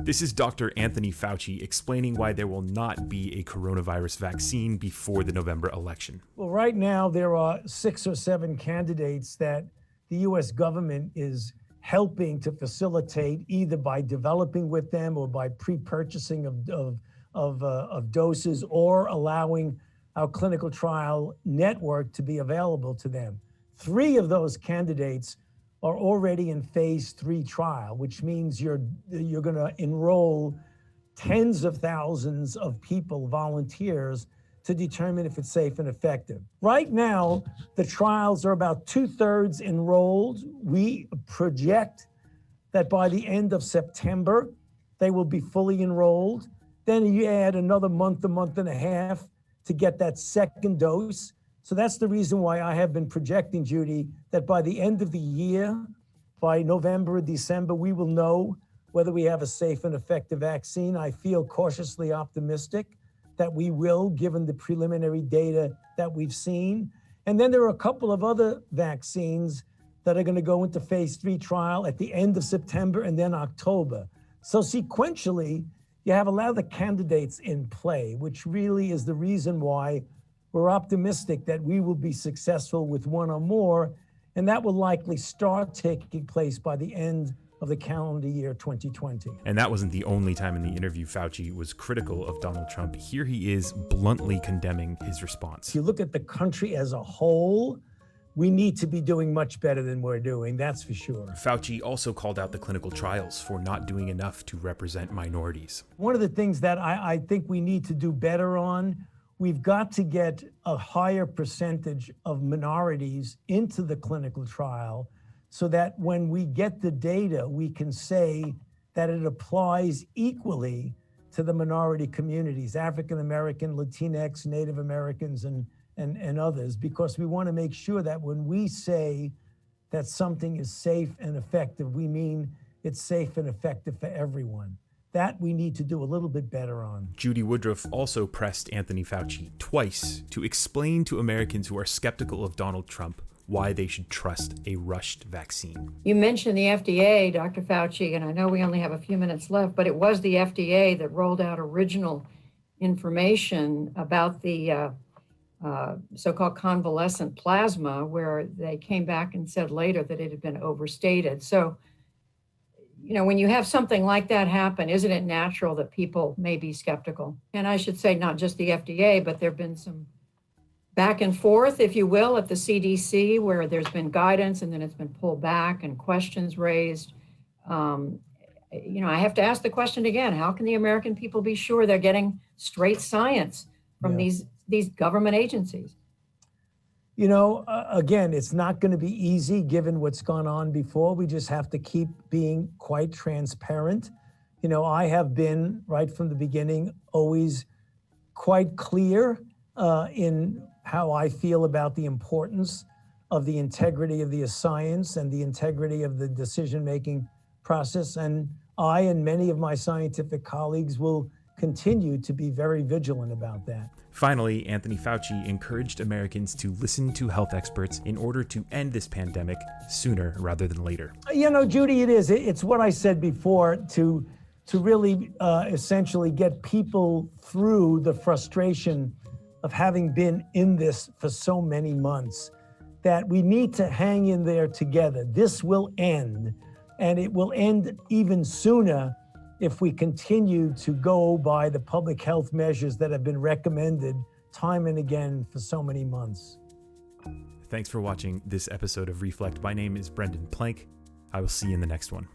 This is Dr. Anthony Fauci explaining why there will not be a coronavirus vaccine before the November election. Well, right now there are 6 or 7 candidates that the U.S. government is helping to facilitate, either by developing with them or by pre-purchasing of doses, or allowing our clinical trial network to be available to them. 3 of those candidates are already in phase 3 trial, which means you're going to enroll tens of thousands of people, volunteers, to determine if it's safe and effective. Right now, the trials are about 2/3 enrolled. We project that by the end of September, they will be fully enrolled. Then you add another month, a month and a half to get that second dose. So that's the reason why I have been projecting, Judy, that by the end of the year, by November or December, we will know whether we have a safe and effective vaccine. I feel cautiously optimistic that we will, given the preliminary data that we've seen. And then there are a couple of other vaccines that are going to go into phase 3 trial at the end of September and then October. So sequentially, you have a lot of the candidates in play, which really is the reason why we're optimistic that we will be successful with one or more, and that will likely start taking place by the end of the calendar year 2020. And that wasn't the only time in the interview Fauci was critical of Donald Trump. Here he is bluntly condemning his response. If you look at the country as a whole, we need to be doing much better than we're doing, that's for sure. Fauci also called out the clinical trials for not doing enough to represent minorities. One of the things that I think we need to do better on, we've got to get a higher percentage of minorities into the clinical trial so that when we get the data, we can say that it applies equally to the minority communities, African American, Latinx, Native Americans, and others, because we want to make sure that when we say that something is safe and effective, we mean it's safe and effective for everyone. That we need to do a little bit better on. Judy Woodruff also pressed Anthony Fauci twice to explain to Americans who are skeptical of Donald Trump why they should trust a rushed vaccine. You mentioned the FDA, Dr. Fauci, and I know we only have a few minutes left, but it was the FDA that rolled out original information about the so-called convalescent plasma, where they came back and said later that it had been overstated. So, you know, when you have something like that happen, isn't it natural that people may be skeptical? And I should say not just the FDA, but there have been some back and forth, if you will, at the CDC, where there's been guidance and then it's been pulled back and questions raised. You know, I have to ask the question again, how can the American people be sure they're getting straight science from these government agencies? You know, again, it's not going to be easy given what's gone on before. We just have to keep being quite transparent. You know, I have been, right from the beginning, always quite clear in how I feel about the importance of the integrity of the science and the integrity of the decision-making process. And I and many of my scientific colleagues will continue to be very vigilant about that. Finally, Anthony Fauci encouraged Americans to listen to health experts in order to end this pandemic sooner rather than later. You know, Judy, it is. It's what I said before, to really essentially get people through the frustration of having been in this for so many months, that we need to hang in there together. This will end, and it will end even sooner if we continue to go by the public health measures that have been recommended time and again for so many months. Thanks for watching this episode of Reflect. My name is Brendan Plank. I will see you in the next one.